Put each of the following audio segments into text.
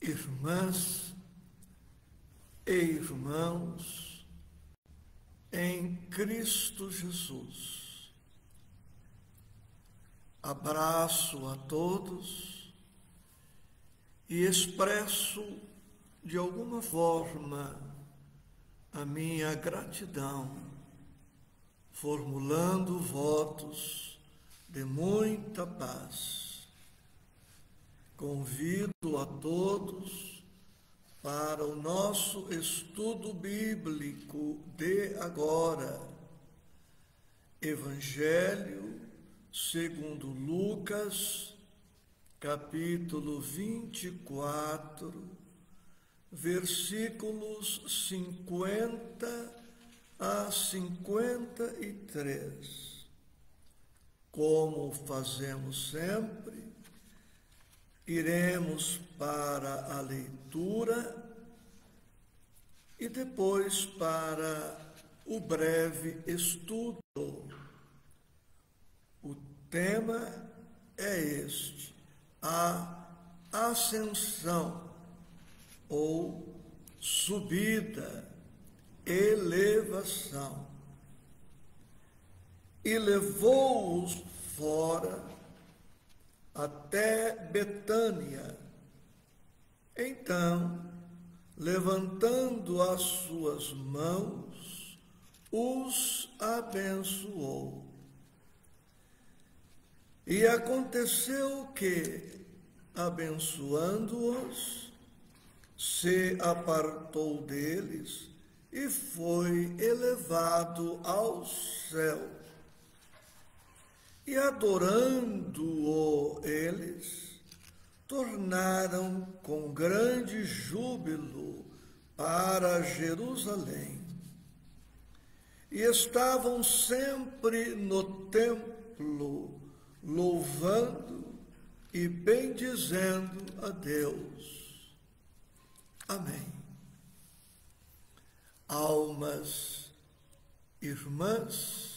Irmãs e irmãos em Cristo Jesus. Abraço a todos e expresso de alguma forma a minha gratidão, formulando votos de muita paz. Convido a todos para o nosso estudo bíblico de agora. Evangelho segundo Lucas, capítulo 24, versículos 50 a 53. Como fazemos sempre, iremos para a leitura e depois para o breve estudo. O tema é este: a ascensão ou subida, elevação. E levou-os fora até Betânia. Então, levantando as suas mãos, os abençoou. E aconteceu que, abençoando-os, se apartou deles e foi elevado ao céu. E adorando-o eles, tornaram com grande júbilo para Jerusalém. E estavam sempre no templo, louvando e bendizendo a Deus. Amém. Almas irmãs,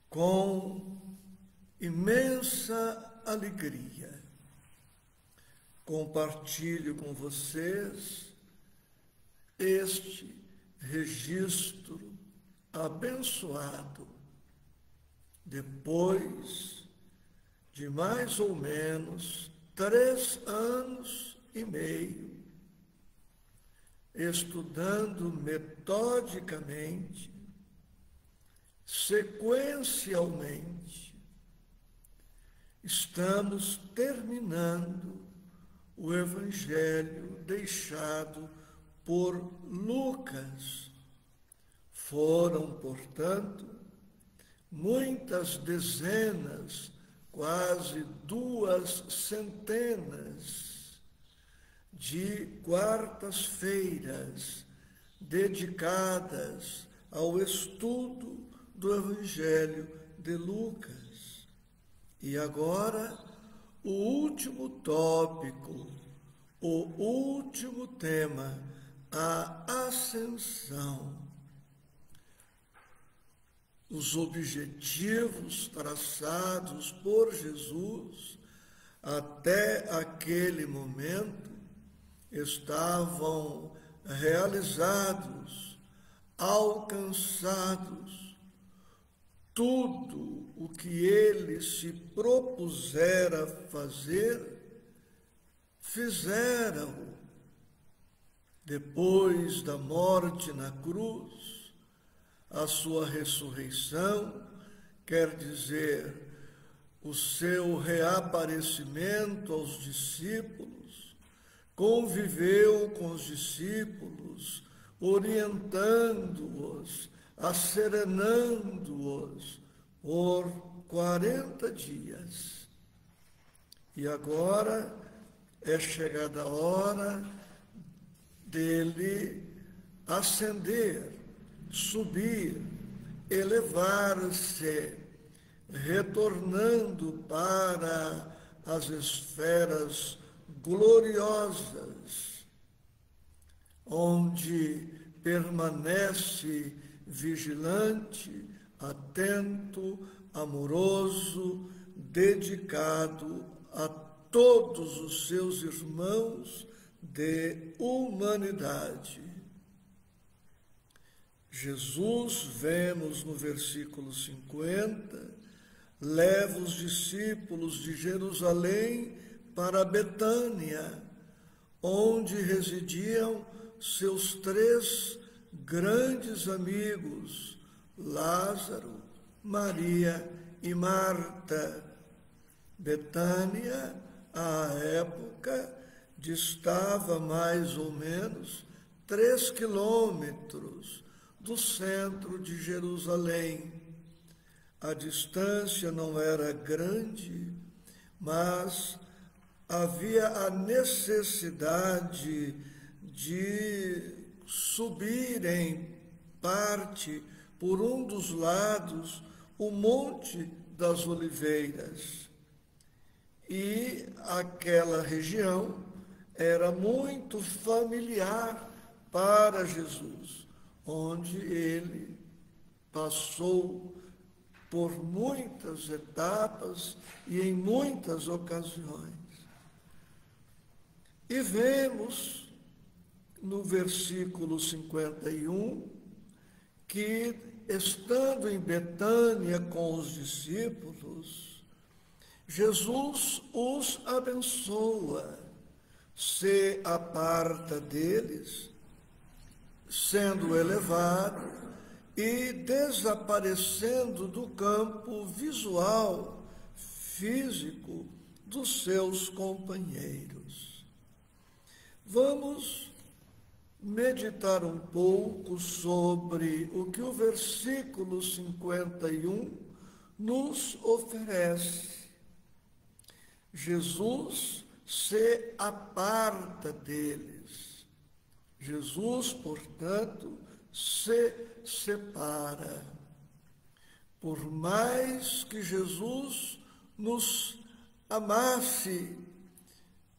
com imensa alegria, compartilho com vocês este registro abençoado, depois de mais ou menos 3 anos e meio, estudando metodicamente, sequencialmente, estamos terminando o Evangelho deixado por Lucas. Foram, portanto, muitas dezenas, quase 200 de quartas-feiras dedicadas ao estudo do Evangelho de Lucas. E agora, o último tópico, o último tema, a ascensão. Os objetivos traçados por Jesus até aquele momento estavam realizados, alcançados. Tudo o que ele se propusera fazer, fizeram. Depois da morte na cruz, a sua ressurreição, quer dizer, o seu reaparecimento aos discípulos, conviveu com os discípulos, orientando-os, asserenando-os por 40 dias. E agora é chegada a hora dele ascender, subir, elevar-se, retornando para as esferas gloriosas, onde permanece vigilante, atento, amoroso, dedicado a todos os seus irmãos de humanidade. Jesus, vemos no versículo 50, leva os discípulos de Jerusalém para Betânia, onde residiam seus 3 grandes amigos, Lázaro, Maria e Marta. Betânia, à época, distava mais ou menos 3 quilômetros do centro de Jerusalém. A distância não era grande, mas havia a necessidade de subir em parte por um dos lados o Monte das Oliveiras. E aquela região era muito familiar para Jesus, onde ele passou por muitas etapas e em muitas ocasiões. E vemos no versículo 51 que, estando em Betânia com os discípulos, Jesus os abençoa, se aparta deles, sendo elevado e desaparecendo do campo visual, físico dos seus companheiros. Vamos meditar um pouco sobre o que o versículo 51 nos oferece. Jesus se aparta deles. Jesus, portanto, se separa. Por mais que Jesus nos amasse,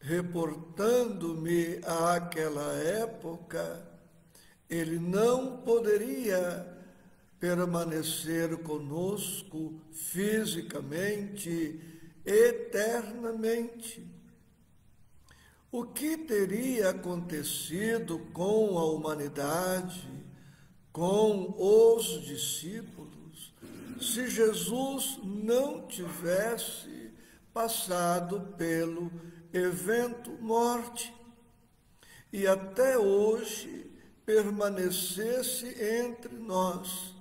reportando-me àquela época, ele não poderia permanecer conosco fisicamente, eternamente. O que teria acontecido com a humanidade, com os discípulos, se Jesus não tivesse passado pelo evento morte e até hoje permanecesse entre nós?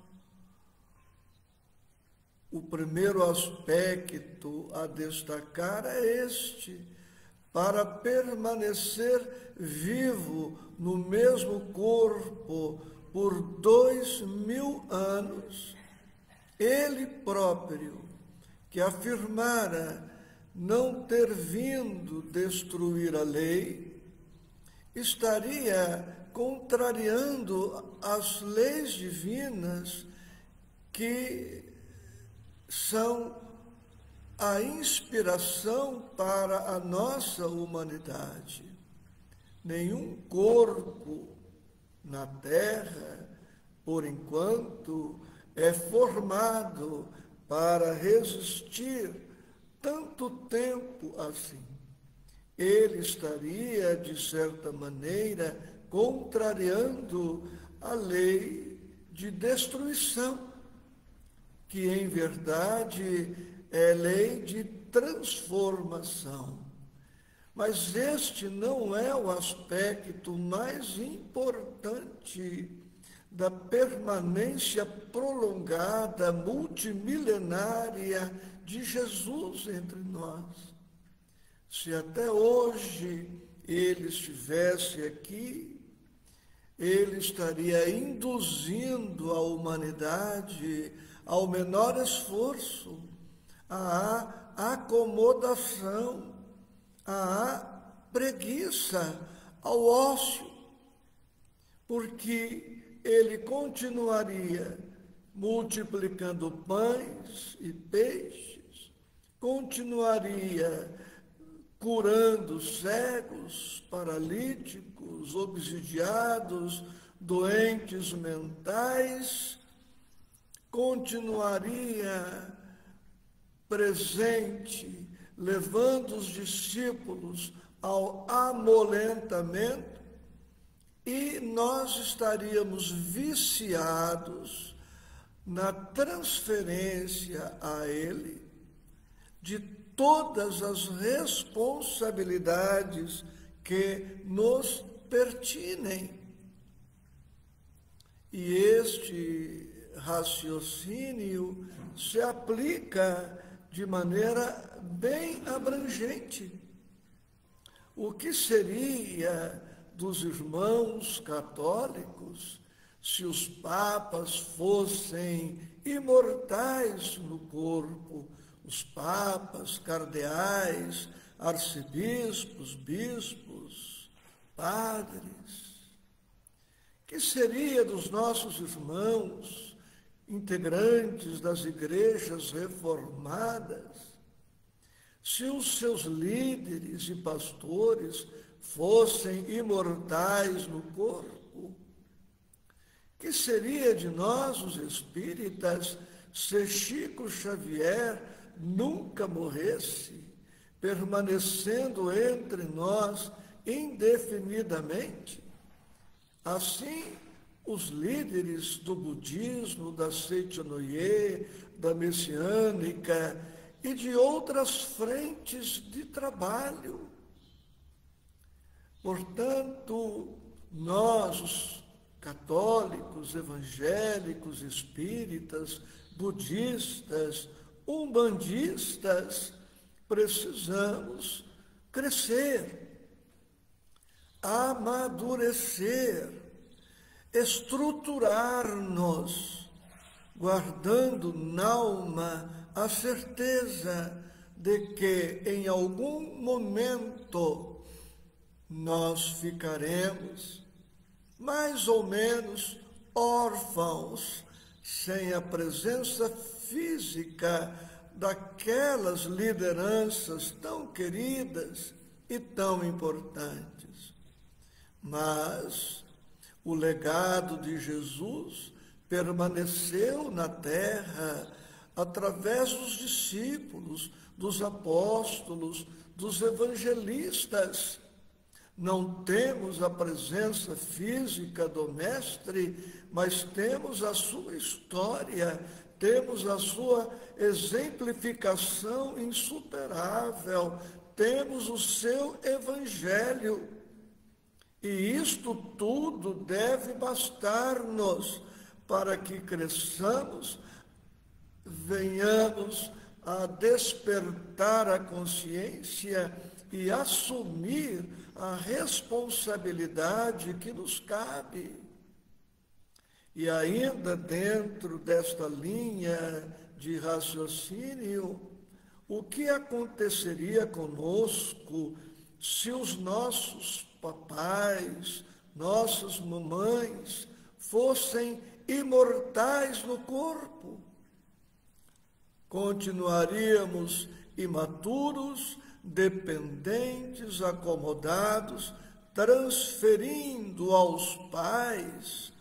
O primeiro aspecto a destacar é este: para permanecer vivo no mesmo corpo por 2000 anos, ele próprio, que afirmara não ter vindo destruir a lei, estaria contrariando as leis divinas que são a inspiração para a nossa humanidade. Nenhum corpo na Terra, por enquanto, é formado para resistir tanto tempo assim. Ele estaria, de certa maneira, contrariando a lei de destruição, que em verdade é lei de transformação. Mas este não é o aspecto mais importante da permanência prolongada, multimilenária de Jesus entre nós. Se até hoje ele estivesse aqui, ele estaria induzindo a humanidade ao menor esforço, à acomodação, à preguiça, ao ócio, porque ele continuaria multiplicando pães e peixes, continuaria curando cegos, paralíticos, obsidiados, doentes mentais, continuaria presente, levando os discípulos ao amolentamento, e nós estaríamos viciados na transferência a Ele de todas as responsabilidades que nos pertinem. E este raciocínio se aplica de maneira bem abrangente. O que seria dos irmãos católicos se os papas fossem imortais no corpo, os papas, cardeais, arcebispos, bispos, padres? Que seria dos nossos irmãos, integrantes das igrejas reformadas, se os seus líderes e pastores fossem imortais no corpo? Que seria de nós, os espíritas, se Chico Xavier nunca morresse, permanecendo entre nós indefinidamente? Assim, os líderes do budismo, da Seitinoye, da messiânica e de outras frentes de trabalho. Portanto, nós, os católicos, evangélicos, espíritas, budistas, umbandistas, precisamos crescer, amadurecer, estruturar-nos, guardando na alma a certeza de que em algum momento nós ficaremos mais ou menos órfãos, sem a presença física daquelas lideranças tão queridas e tão importantes. Mas o legado de Jesus permaneceu na terra através dos discípulos, dos apóstolos, dos evangelistas. Não temos a presença física do Mestre, mas temos a sua história, temos a sua exemplificação insuperável, temos o seu evangelho. E isto tudo deve bastar-nos para que cresçamos, venhamos a despertar a consciência e assumir a responsabilidade que nos cabe. E ainda dentro desta linha de raciocínio, o que aconteceria conosco se os nossos papais, nossas mamães, fossem imortais no corpo? Continuaríamos imaturos, dependentes, acomodados, transferindo aos pais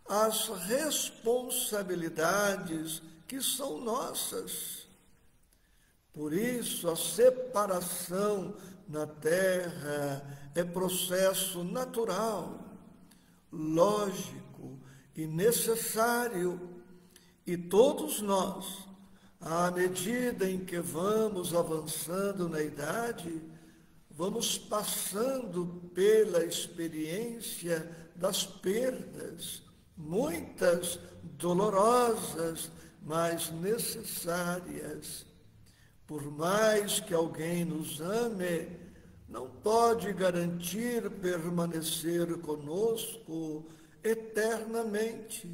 as responsabilidades que são nossas. Por isso, a separação na terra é processo natural, lógico e necessário, e todos nós, à medida em que vamos avançando na idade, vamos passando pela experiência das perdas, muitas dolorosas, mas necessárias. Por mais que alguém nos ame, não pode garantir permanecer conosco eternamente.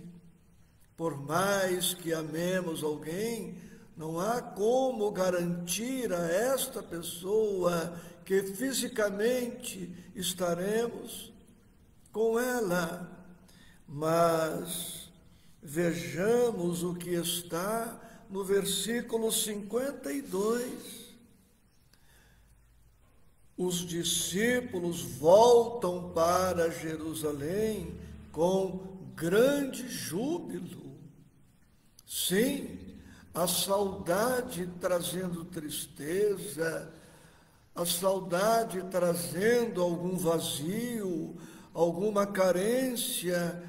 Por mais que amemos alguém, não há como garantir a esta pessoa que fisicamente estaremos com ela. Mas vejamos o que está no versículo 52. Os discípulos voltam para Jerusalém com grande júbilo. Sim, a saudade trazendo tristeza, a saudade trazendo algum vazio, alguma carência,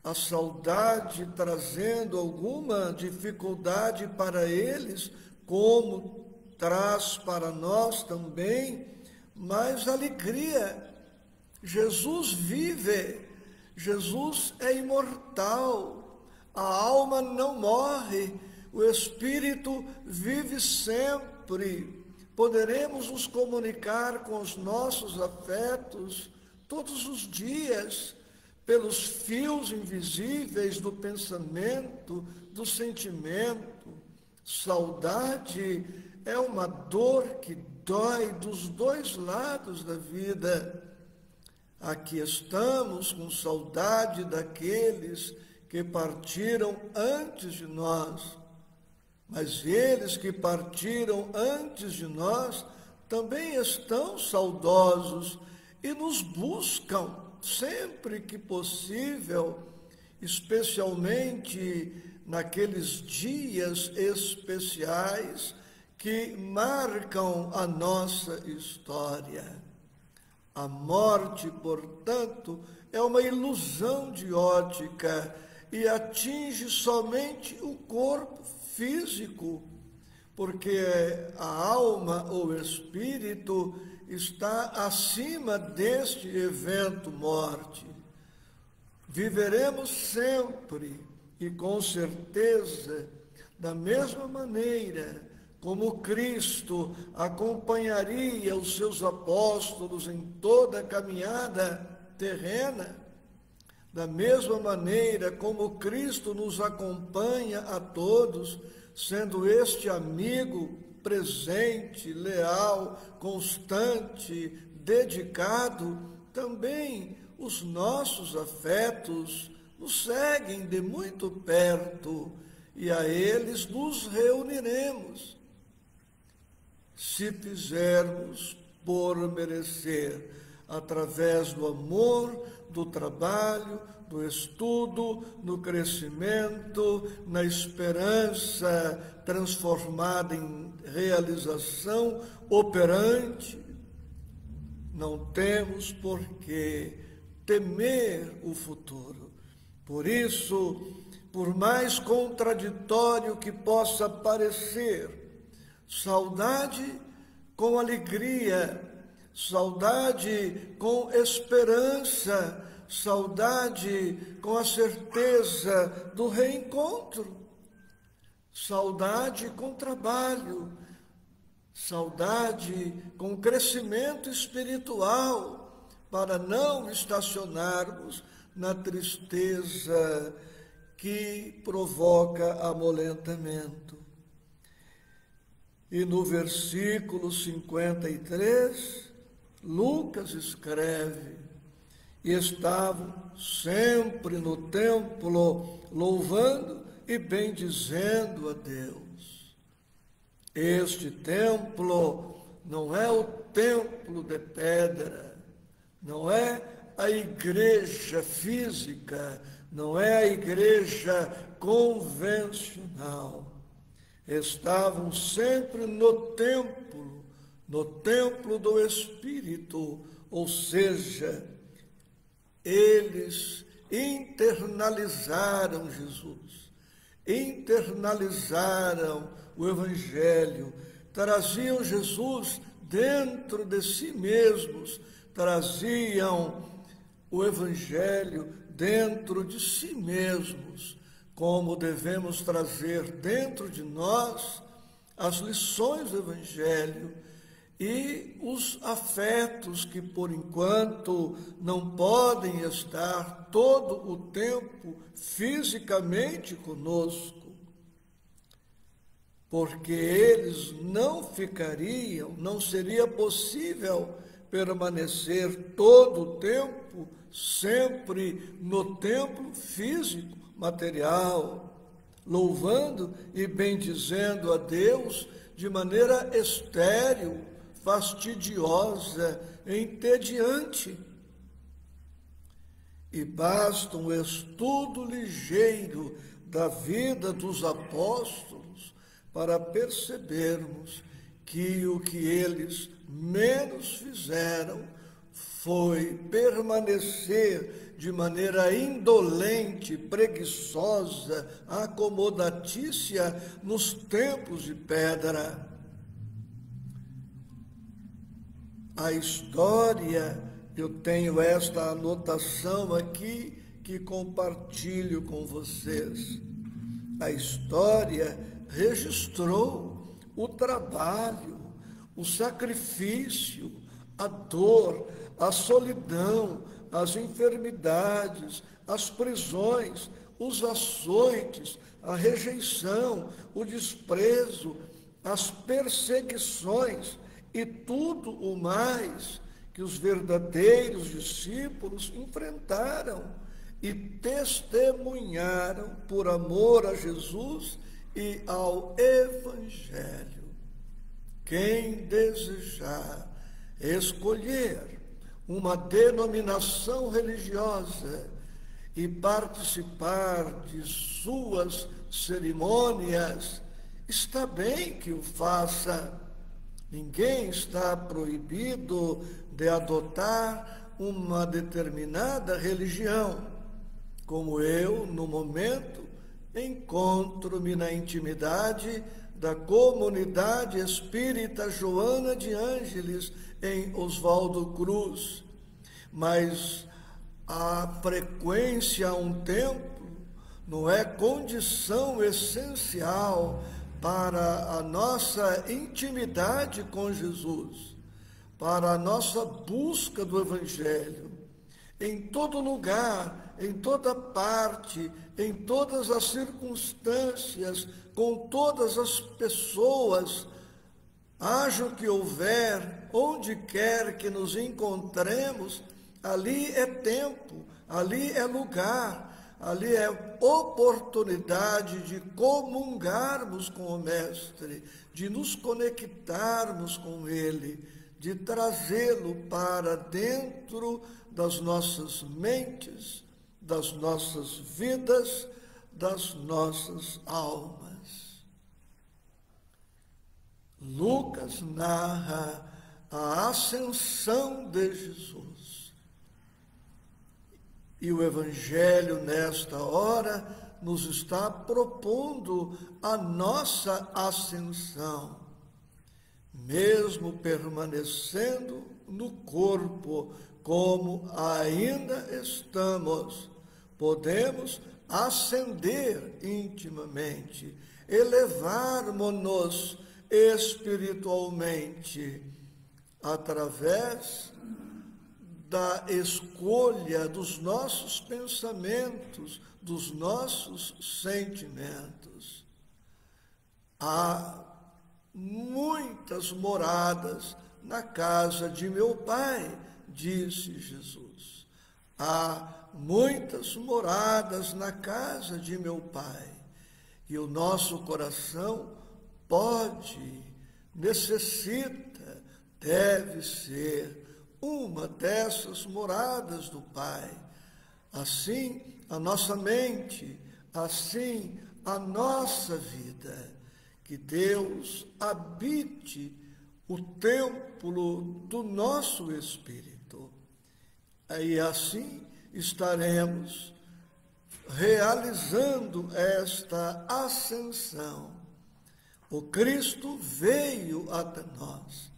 a saudade trazendo alguma dificuldade para eles, como traz para nós também, mas alegria. Jesus vive, Jesus é imortal, a alma não morre, o Espírito vive sempre. Poderemos nos comunicar com os nossos afetos todos os dias, pelos fios invisíveis do pensamento, do sentimento. Saudade é uma dor que dói dos dois lados da vida. Aqui estamos com saudade daqueles que partiram antes de nós. Mas eles que partiram antes de nós também estão saudosos e nos buscam sempre que possível, especialmente naqueles dias especiais que marcam a nossa história. A morte, portanto, é uma ilusão de ótica e atinge somente o corpo físico, porque a alma ou espírito está acima deste evento morte. Viveremos sempre e com certeza da mesma maneira como Cristo acompanharia os seus apóstolos em toda a caminhada terrena, da mesma maneira como Cristo nos acompanha a todos, sendo este amigo presente, leal, constante, dedicado, também os nossos afetos nos seguem de muito perto e a eles nos reuniremos. Se fizermos por merecer, através do amor, do trabalho, do estudo, no crescimento, na esperança transformada em realização operante, não temos por que temer o futuro. Por isso, por mais contraditório que possa parecer, saudade com alegria, saudade com esperança, saudade com a certeza do reencontro, saudade com trabalho, saudade com crescimento espiritual, para não estacionarmos na tristeza que provoca amolentamento. E no versículo 53, Lucas escreve: e estavam sempre no templo, louvando e bendizendo a Deus. Este templo não é o templo de pedra, não é a igreja física, não é a igreja convencional. Estavam sempre no templo do Espírito, ou seja, eles internalizaram Jesus, internalizaram o Evangelho, traziam Jesus dentro de si mesmos, traziam o Evangelho dentro de si mesmos, como devemos trazer dentro de nós as lições do Evangelho e os afetos que, por enquanto, não podem estar todo o tempo fisicamente conosco, porque eles não ficariam, não seria possível permanecer todo o tempo sempre no templo físico, material, louvando e bendizendo a Deus de maneira estéril, fastidiosa, entediante. E basta um estudo ligeiro da vida dos apóstolos para percebermos que o que eles menos fizeram foi permanecer de maneira indolente, preguiçosa, acomodatícia nos templos de pedra. A história, eu tenho esta anotação aqui que compartilho com vocês. A história registrou o trabalho, o sacrifício, a dor, a solidão, as enfermidades, as prisões, os açoites, a rejeição, o desprezo, as perseguições e tudo o mais que os verdadeiros discípulos enfrentaram e testemunharam por amor a Jesus e ao Evangelho. Quem desejar escolher uma denominação religiosa e participar de suas cerimônias, está bem que o faça. Ninguém está proibido de adotar uma determinada religião, como eu, no momento, encontro-me na intimidade da comunidade espírita Joana de Ângeles, em Oswaldo Cruz. Mas a frequência a um templo não é condição essencial para a nossa intimidade com Jesus, para a nossa busca do Evangelho. Em todo lugar, em toda parte, em todas as circunstâncias, com todas as pessoas, haja o que houver, onde quer que nos encontremos, ali é tempo, ali é lugar, ali é oportunidade de comungarmos com o Mestre, de nos conectarmos com Ele, de trazê-lo para dentro das nossas mentes, das nossas vidas, das nossas almas. Lucas narra a ascensão de Jesus. E o Evangelho, nesta hora, nos está propondo a nossa ascensão. Mesmo permanecendo no corpo, como ainda estamos, podemos ascender intimamente, elevarmos-nos espiritualmente, através da escolha dos nossos pensamentos, dos nossos sentimentos. Há muitas moradas na casa de meu Pai, disse Jesus. Há muitas moradas na casa de meu Pai. E o nosso coração pode, necessita, deve ser uma dessas moradas do Pai. Assim, a nossa mente, assim, a nossa vida. Que Deus habite o templo do nosso espírito. E assim estaremos realizando esta ascensão. O Cristo veio até nós,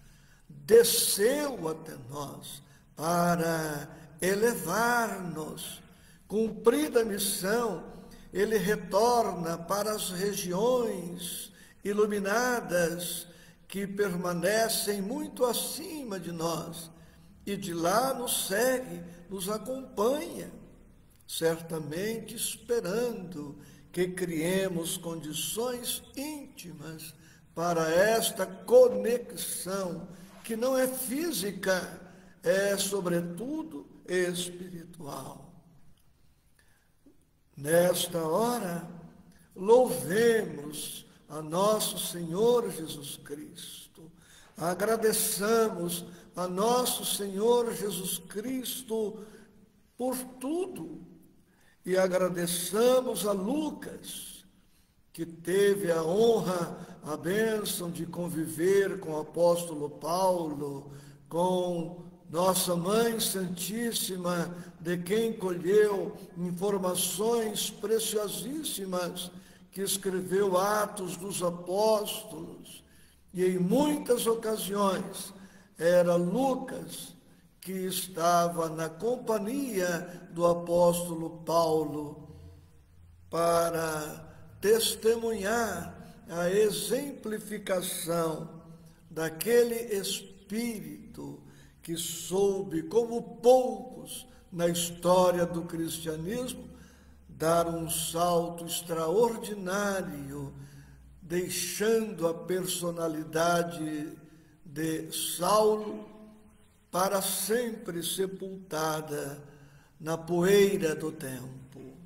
desceu até nós para elevar-nos. Cumprida a missão, ele retorna para as regiões iluminadas que permanecem muito acima de nós, e de lá nos segue, nos acompanha, certamente esperando que criemos condições íntimas para esta conexão, que não é física, é sobretudo espiritual. Nesta hora, louvemos a nosso Senhor Jesus Cristo, agradeçamos a nosso Senhor Jesus Cristo por tudo E agradeçamos a Lucas, que teve a honra, a bênção de conviver com o apóstolo Paulo, com nossa Mãe Santíssima, de quem colheu informações preciosíssimas, que escreveu Atos dos Apóstolos, e em muitas ocasiões era Lucas que estava na companhia do apóstolo Paulo para testemunhar a exemplificação daquele espírito que soube, como poucos na história do cristianismo, dar um salto extraordinário, deixando a personalidade de Saulo para sempre sepultada na poeira do tempo.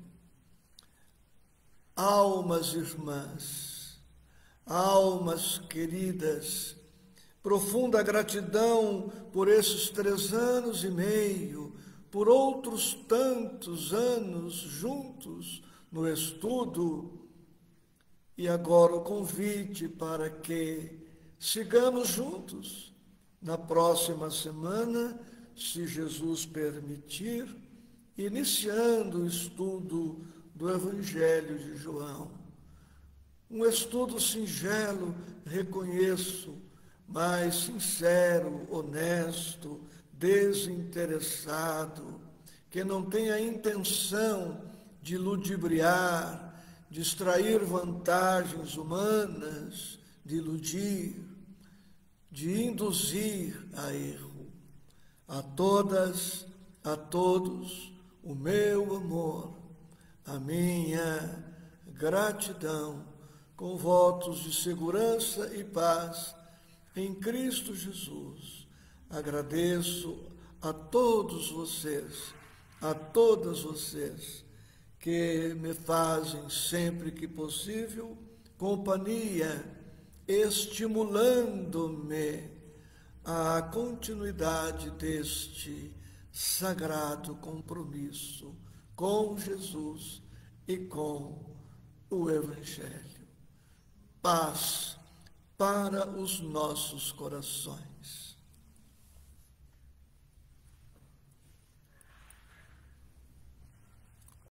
Almas irmãs, almas queridas, profunda gratidão por esses 3 anos e meio, por outros tantos anos juntos no estudo, e agora o convite para que sigamos juntos na próxima semana, se Jesus permitir, iniciando o estudo do Evangelho de João. Um estudo singelo, reconheço, mas sincero, honesto, desinteressado, que não tem a intenção de ludibriar, de extrair vantagens humanas, de iludir, de induzir a erro. A todas, a todos, o meu amor, a minha gratidão, com votos de segurança e paz em Cristo Jesus. Agradeço a todos vocês, a todas vocês, que me fazem sempre que possível companhia, estimulando-me à continuidade deste sagrado compromisso com Jesus e com o Evangelho. Paz para os nossos corações.